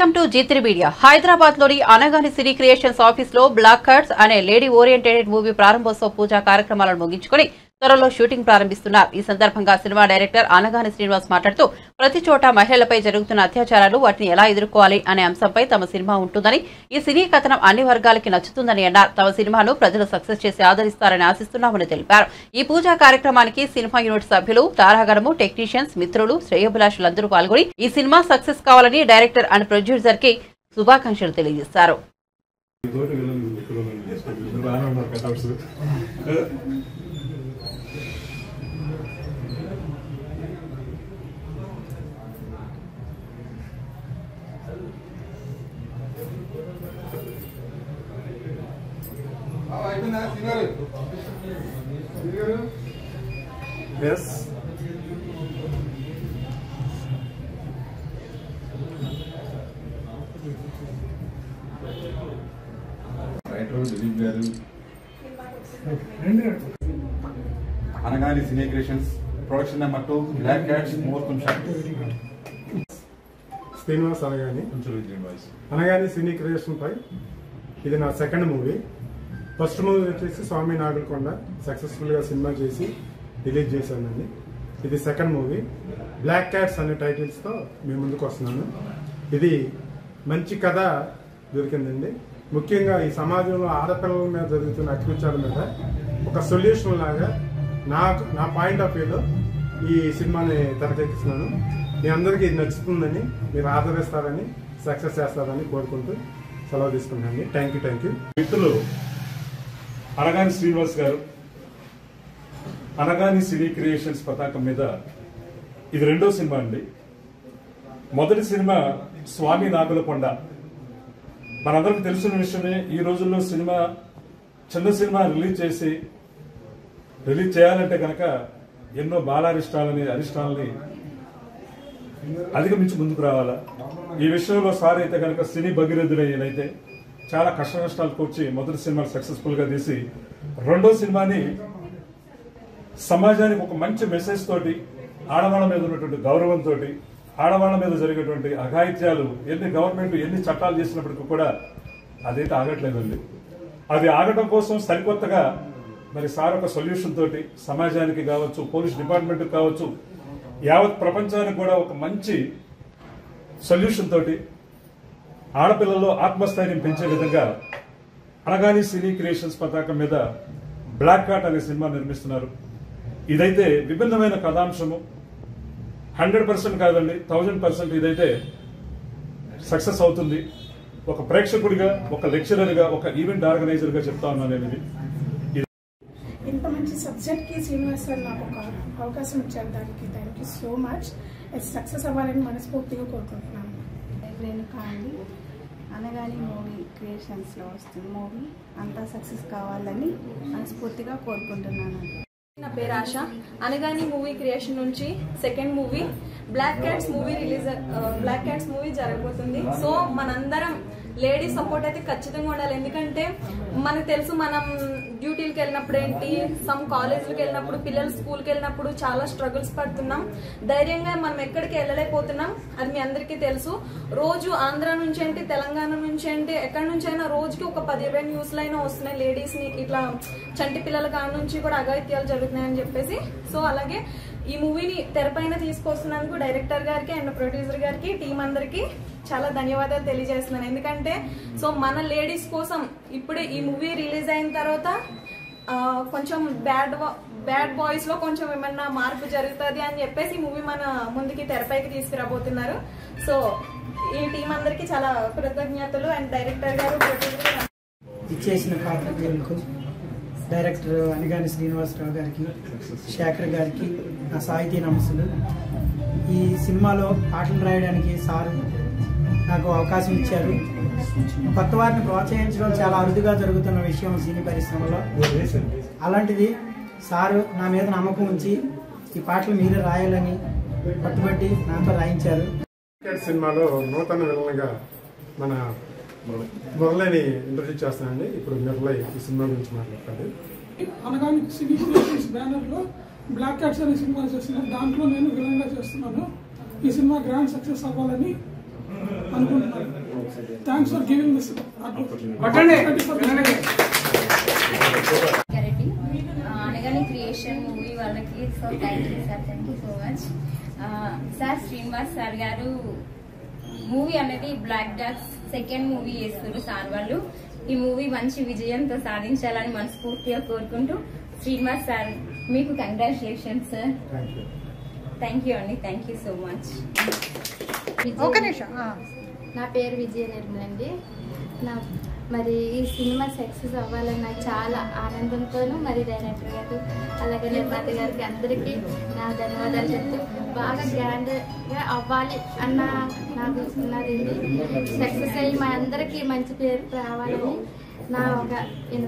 Welcome to G3 media. Hyderabad లోని Anagani cine creations office లో black cards అనే లేడీ ఓరియంటెడ్ మూవీ ప్రారంభోత్సవ పూజా కార్యక్రమాలను ముగించుకుని త్వరలో షూటింగ్ ప్రారంభిస్తున్నారు. ఈ సందర్భంగా సినిమా డైరెక్టర్ అనగాని శ్రీనివాస్ మాట్లాడుతూ ప్రతి చోట మహిళలపై జరుగుతున్న అత్యాచారాలు వాటిని ఎలా ఎదుర్కోవాలి అనే అంశంపై తమ సినిమా ఉంటుందని, ఈ సినీ కథనం అన్ని వర్గాలకి నచ్చుతుందని అన్నారు. తమ సినిమాను ప్రజలు సక్సెస్ చేసి ఆదరిస్తారని ఆశిస్తున్నామని తెలిపారు. ఈ పూజా కార్యక్రమానికి సినిమా యూనిట్ సభ్యులు, తారాగణము, టెక్నీషియన్స్, మిత్రులు, శ్రేయోభిలాషులందరూ పాల్గొని ఈ సినిమా సక్సెస్ కావాలని డైరెక్టర్ అండ్ ప్రొడ్యూసర్ కి శుభాకాంక్షలు తెలియజేశారు. Yes. Anagani cine creations production number 2 black cats ముహూర్తం shot. Srinivas Anagani cine creation పై ఇది నా సెకండ్ మూవీ. ఫస్ట్ మూవీ వచ్చేసి స్వామి నాగులకొండ సక్సెస్ఫుల్ గా సినిమా చేసి రిలీజ్ చేశానండి. ఇది సెకండ్ మూవీ. బ్లాక్ క్యాట్స్ అనే టైటిల్స్ తో మీ ముందుకు వస్తున్నాను. ఇది మంచి కథ దొరికిందండి. ముఖ్యంగా ఈ సమాజంలో ఆడపిల్లల మీద జరుగుతున్న అత్యాచారాల మీద ఒక సొల్యూషన్ లాగా నా పాయింట్ ఆఫ్ వ్యూలో ఈ సినిమాని తెరకెక్కిస్తున్నాను. మీ అందరికీ ఇది నచ్చుతుందని, మీరు ఆదరిస్తారని, సక్సెస్ చేస్తారని కోరుకుంటూ సెలవు తీసుకున్నాను. Thank you. మిత్రులు అనగాని శ్రీనివాస్ గారు అనగాని సినీ క్రియేషన్స్ పతాకం మీద ఇది రెండో సినిమా అండి. మొదటి సినిమా స్వామి నాగులకొండ మనందరికి తెలిసిన విషయమే. ఈ రోజుల్లో చిన్న సినిమా రిలీజ్ చేయాలంటే కనుక ఎన్నో అరిష్టాలని అధిగమించి ముందుకు రావాలా. ఈ విషయంలో సార్ అయితే కనుక సినీ భగీరథుడైతే చాలా కష్ట నష్టాలకు వచ్చి మొదటి సినిమా సక్సెస్ఫుల్ గా తీసి రెండో సినిమాని సమాజానికి ఒక మంచి మెసేజ్ తోటి, ఆడవాళ్ళ మీద ఉన్నటువంటి గౌరవంతో, ఆడవాళ్ళ మీద జరిగేటువంటి అఘాయిత్యాలు గవర్నమెంట్ ఎన్ని చట్టాలు చేసినప్పటికీ కూడా అదైతే ఆగట్లేదండి. అది ఆగటం కోసం సరికొత్తగా మరి సార్ ఒక సొల్యూషన్ తోటి సమాజానికి కావచ్చు, పోలీస్ డిపార్ట్మెంట్ కావచ్చు, యావత్ ప్రపంచానికి కూడా ఒక మంచి సొల్యూషన్ తోటి ఆడపిల్లల్లో ఆత్మస్థైర్యం పెంచే విధంగా అనగాని సినీ క్రియేషన్స్ పతాకం మీద బ్లాక్ కార్ట్ అనే సినిమా నిర్మిస్తున్నారు. ఇదైతే విభిన్నమైన కథాంశము. 100% కాదండి, 1000% ఇదైతే సక్సెస్ అవుతుంది. ఒక ప్రేక్షకుడిగా, ఒక లెక్చరర్గా, ఒక ఈవెంట్ ఆర్గనైజర్ గా చెప్తా ఉన్నాను నేను. ఇంత మంచి సబ్జెక్ట్ కి శ్రీనివాస్ సార్ నాకు ఒక అవకాశం ఇచ్చారు. దానికి thank you so much. Success అవ్వాలని మనస్ఫూర్తిగా కోరుకుంటున్నాను. రేణుకా అండి. అనగాని మూవీ క్రియేషన్స్లో వస్తుంది మూవీ అంతా సక్సెస్ కావాలని మనస్ఫూర్తిగా కోరుకుంటున్నాను. నా పేరు ఆశ. అనగాని మూవీ క్రియేషన్ నుంచి second movie black cats movie జరగబోతుంది. సో మనందరం లేడీ సపోర్ట్ అయితే ఖచ్చితంగా ఉండాలి. ఎందుకంటే మనకు తెలుసు, మనం డ్యూటీలకు వెళ్ళినప్పుడు ఏంటి, సమ్ కాలేజీలకు వెళ్ళినప్పుడు, పిల్లలు స్కూల్కి వెళ్ళినప్పుడు చాలా స్ట్రగుల్స్ పడుతున్నాం. ధైర్యంగా మనం ఎక్కడికి వెళ్ళలేకపోతున్నాం. అది మీ అందరికీ తెలుసు. రోజు ఆంధ్ర నుంచి ఏంటి, తెలంగాణ నుంచి ఏంటి, ఎక్కడి నుంచి అయినా రోజుకి ఒక 10-20 న్యూస్లు అయినా వస్తున్నాయి లేడీస్ ని ఇట్లా చంటి పిల్లల కాడ నుంచి కూడా అఘాయిత్యాలు జరుగుతున్నాయని చెప్పేసి. సో అలాగే ఈ మూవీని తెరపైన తీసుకొస్తున్నందుకు డైరెక్టర్ గారికి అండ్ ప్రొడ్యూసర్ గారికి, టీం అందరికి చాలా ధన్యవాదాలు తెలియజేస్తున్నాను. ఎందుకంటే సో మన లేడీస్ కోసం ఇప్పుడే ఈ మూవీ రిలీజ్ అయిన తర్వాత కొంచెం బ్యాడ్ బాయ్స్ లో కొంచెం ఏమన్నా మార్పు జరుగుతుంది అని చెప్పేసి ఈ మూవీ మన ముందుకి తెరపైకి తీసుకురాబోతున్నారు. సో ఈ టీం అందరికి చాలా కృతజ్ఞతలు. అండ్ డైరెక్టర్ గారు, ప్రొడ్యూసర్ గారు ఇచ్చేసిన పాత్రికేయులకు, డైరెక్టర్ అనగాని శ్రీనివాసరావు గారికి, శేఖర్ గారికి నా సాహితీ నమస్సులు. ఈ సినిమాలో పాటలు రాయడానికి సారు నాకు అవకాశం ఇచ్చారు. కొత్త వారిని ప్రోత్సహించడం చాలా అరుదుగా జరుగుతున్న విషయం సినీ పరిశ్రమలో. అలాంటిది సారు నా మీద నమ్మకం ఉంచి ఈ పాటలు మీరే రాయాలని పట్టుబట్టి నాతో రాయించారు. సినిమాలో నూతన విలన్గా మన మురళిని ఇంట్రడ్యూస్ చేస్తానండి. ఇప్పుడు మురళి ఈ సినిమా గురించి మాట్లాడతాడు. అనగాని సినీ క్రియేషన్స్ బ్యానర్ లో బ్లాక్ క్యాట్స్ అనే సినిమా చేస్తున్నాను. దాంట్లో నేను విలన్గా చేస్తున్నాను. ఈ సినిమా గ్రాండ్ సక్సెస్ అవ్వాలని అనుకుంటున్నాను. Thanks for giving this Anagani creation movie వాళ్ళకి so thank you so much sir. Srinivas sir గారు మూవీ అనేది బ్లాక్ డాగ్స్ సెకండ్ మూవీ చేస్తారు సార్ వాళ్ళు. ఈ మూవీ మంచి విజయంతో సాధించాలని మనస్ఫూర్తిగా కోరుకుంటూ శ్రీనివాస్ సార్ మీకు కంగ్రాచులేషన్స్ సార్. థ్యాంక్ యూ అండి, థ్యాంక్ యూ సో మచ్. నా పేరు విజయ నిర్మల్ అండి. మరి ఈ సినిమా సక్సెస్ అవ్వాలని నాకు చాలా ఆనందంతోనూ మరి డైరెక్టర్ గారు అలాగే నిర్మాత గారికి అందరికీ నా ధన్యవాదాలు చెప్తూ బాగా గ్రాండ్గా అవ్వాలి అన్న నాకు ఉన్నది. సక్సెస్ అయ్యి మా అందరికీ మంచి పేరు రావాలని నా ఒక